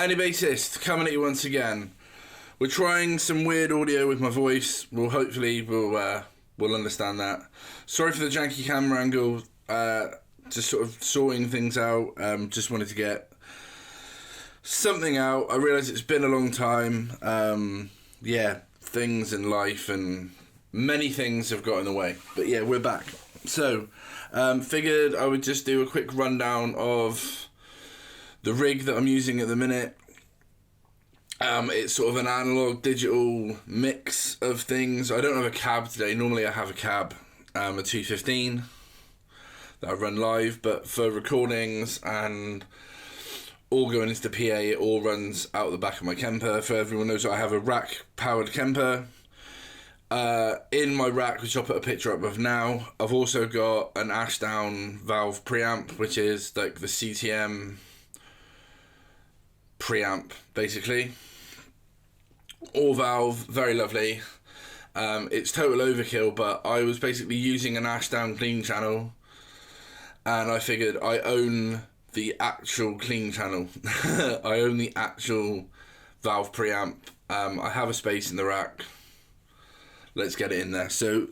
Any Bassist coming at you once again. We're trying some weird audio with my voice. Hopefully we'll understand that. Sorry for the janky camera angle. Just sort of sorting things out. Just wanted to get something out. I realise it's been a long time. Yeah, things in life and many things have got in the way. But yeah, we're back. So, figured I would just do a quick rundown of the rig that I'm using at the minute. It's sort of an analog digital mix of things. I don't have a cab today. Normally I have a cab, a 215 that I run live, but for recordings and all going into the PA, it all runs out the back of my Kemper. For everyone knows, I have a rack powered Kemper. In my rack, which I'll put a picture up of now, I've also got an Ashdown valve preamp, which is like the CTM preamp, basically. All valve, very lovely. It's total overkill, but I was basically using an Ashdown clean channel, and I figured I own the actual clean channel. I own the actual valve preamp. I have a space in the rack. Let's get it in there. So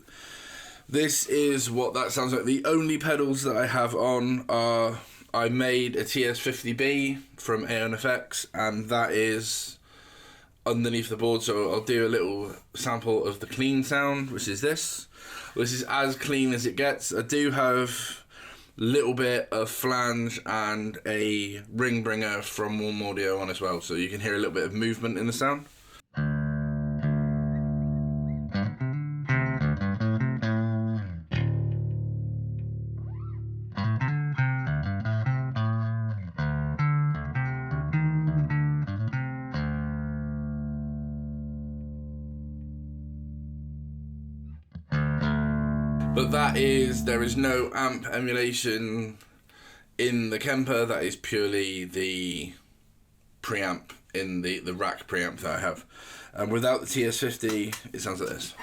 this is what that sounds like. The only pedals that I have on are, I made a TS50B from aae FX, and that is underneath the board. So I'll do a little sample of the clean sound, which is this. This is as clean as it gets. I do have a little bit of flange and a ring bringer from Warm Audio on as well, so you can hear a little bit of movement in the sound. But there is no amp emulation in the Kemper. That is purely the preamp in the rack preamp that I have. And without the TS50, it sounds like this.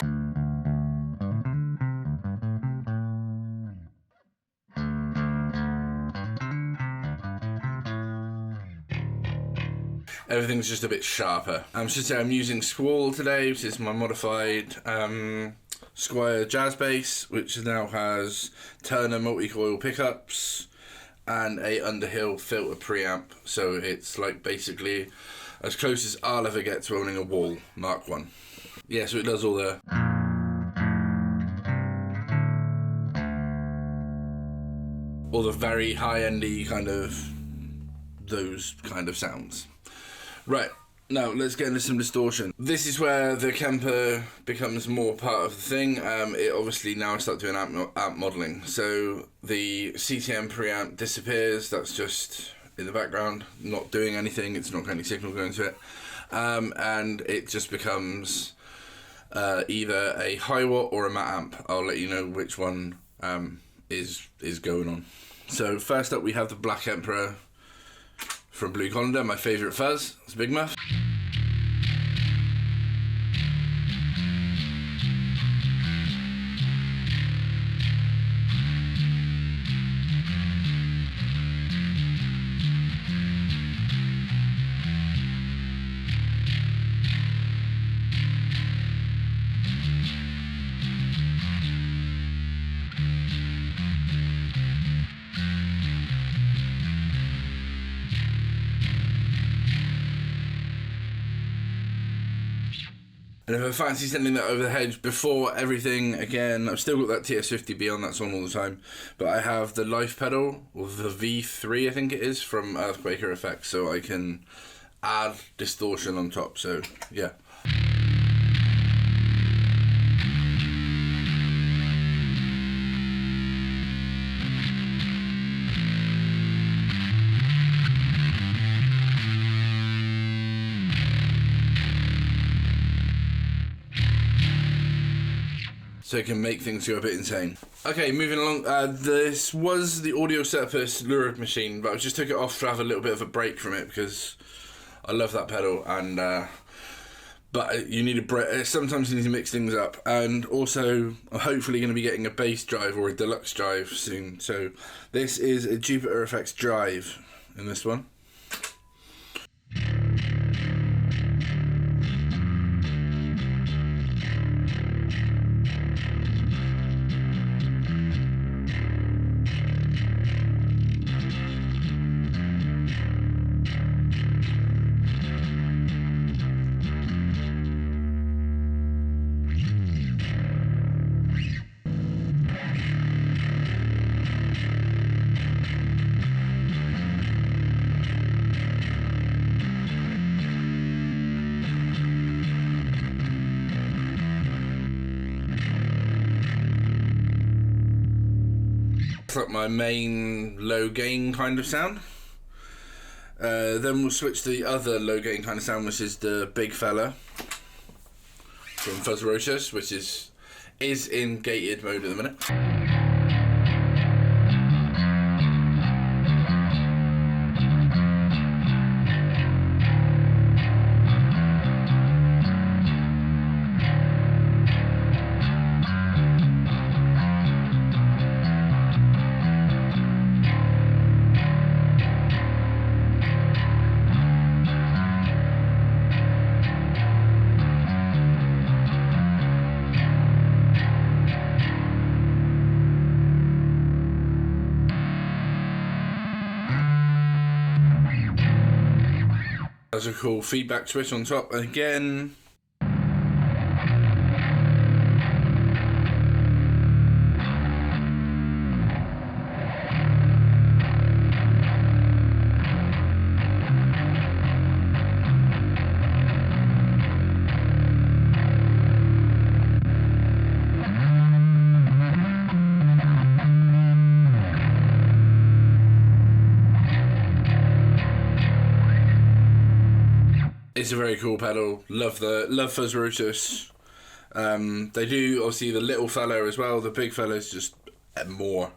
Everything's just a bit sharper. I should say I'm using Squall today, which is my modified Squire jazz bass, which now has Turner multi-coil pickups and a Underhill filter preamp, so it's like basically as close as I'll ever get to owning a Wall Mark 1. Yeah, so it does all the very high-endy kind of those kind of sounds. Right. Now, let's get into some distortion. This is where the Kemper becomes more part of the thing. It obviously now I start doing amp modelling. So the CTM preamp disappears. That's just in the background, not doing anything. It's not got any signal going to it. And it just becomes either a high watt or a matte amp. I'll let you know which one is going on. So first up we have the Black Emperor from Blue Colander, my favourite fuzz. It's a big muff. And if I fancy sending that over the hedge before everything, again, I've still got that TS50B on, that's on all the time, but I have the Life pedal, or the V3 I think it is, from Jptr FX, so I can add distortion on top, so yeah. So it can make things go a bit insane. Okay, moving along. This was the Audio Surplus Lurid machine, but I just took it off to have a little bit of a break from it because I love that pedal, and but you need a break. Sometimes you need to mix things up, and also I'm hopefully going to be getting a bass drive or a deluxe drive soon. So this is a Jptr FX drive in this one. that's like my main low gain kind of sound. Then we'll switch to the other low gain kind of sound, which is the Big Fella from Fuzzrocious, which is in gated mode at the minute. There's a cool feedback switch on top again. It's a very cool pedal. Love Fuzzrocious. They do obviously the little fella as well. The Big Fella is just more,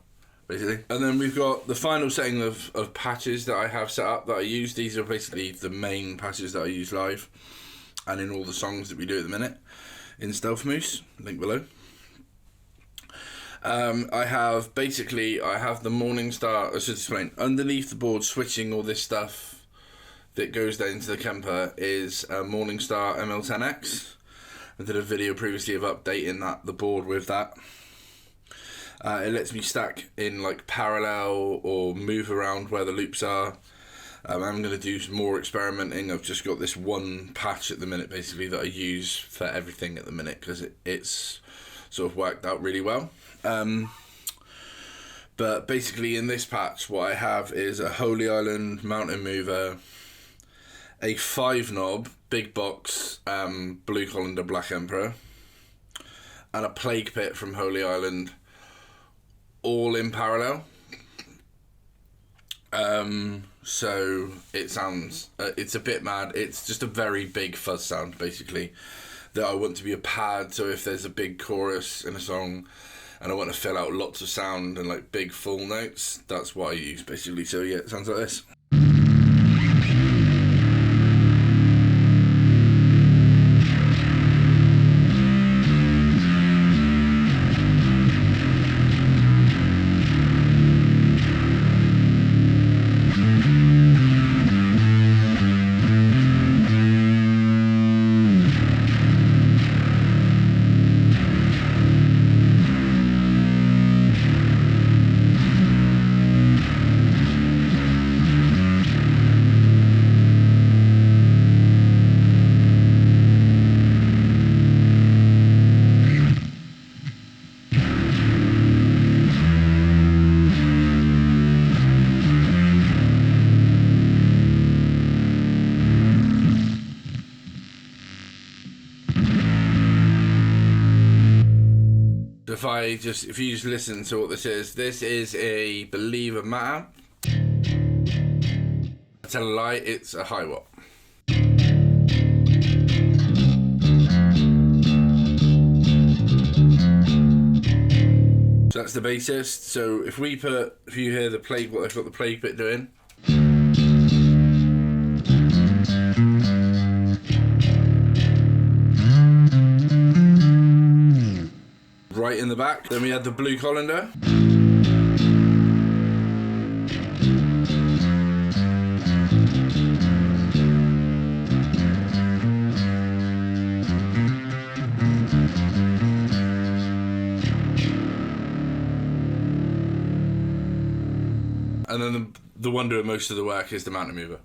basically. And then we've got the final setting of patches that I have set up that I use. These are basically the main patches that I use live and in all the songs that we do at the minute in Stealth Moose. Link below. I have the Morningstar. I should explain. Underneath the board, switching all this stuff that goes down into the Kemper is a Morningstar ML10X. I did a video previously of updating the board with that. It lets me stack in like parallel or move around where the loops are. I'm going to do some more experimenting. I've just got this one patch at the minute basically that I use for everything at the minute because it's sort of worked out really well. But basically in this patch what I have is a Holy Island mountain mover, a 5-knob big box blue Colander Black Emperor, and a Plague Pit from Holy Island, all in parallel. So it sounds it's a bit mad. It's just a very big fuzz sound basically that I want to be a pad. So if there's a big chorus in a song and I want to fill out lots of sound and like big full notes, that's what I use basically. So yeah, it sounds like this. If you just listen to what this is a Believer Matter. I tell a lie, it's a high watt. So that's the bassist. So if you hear the plague, what I've got the Plague Pit doing. Right in the back. Then we had the blue Colander. And then the one doing most of the work is the mountain mover.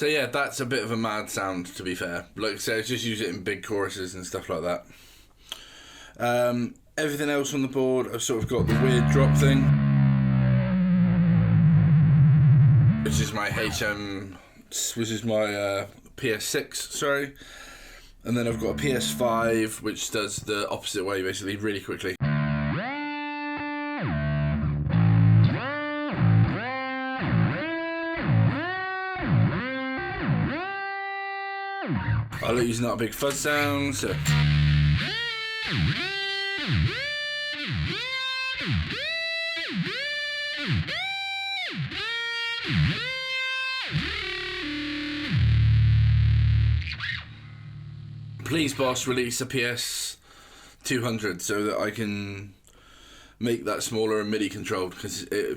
So yeah, that's a bit of a mad sound, to be fair. Like I say, I just use it in big choruses and stuff like that. Everything else on the board, I've sort of got the weird drop thing, which is my PS6, sorry. And then I've got a PS5, which does the opposite way, basically, really quickly. I like using that a big fuzz sound, so. Please, boss, release a PS 200 so that I can make that smaller and MIDI controlled, because it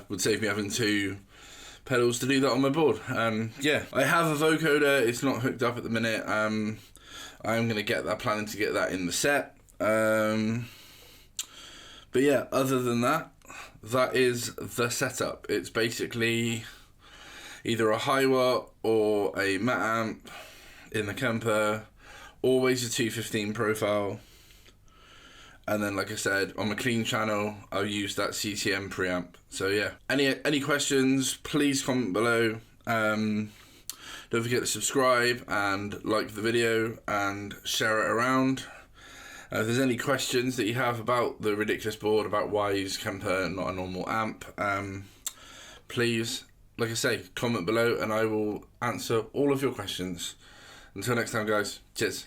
would save me having two pedals to do that on my board. Yeah, I have a vocoder. It's not hooked up at the minute. I'm gonna planning to get that in the set. But yeah, other than that, that is the setup. It's basically either a high watt or a mat amp in the Kemper, always a 215 profile, and then, like I said, on my clean channel, I'll use that CTM preamp. So yeah, any questions, please comment below. Don't forget to subscribe and like the video and share it around. If there's any questions that you have about the ridiculous board, about why I use Kemper and not a normal amp, please, like I say, comment below and I will answer all of your questions. Until next time, guys, cheers.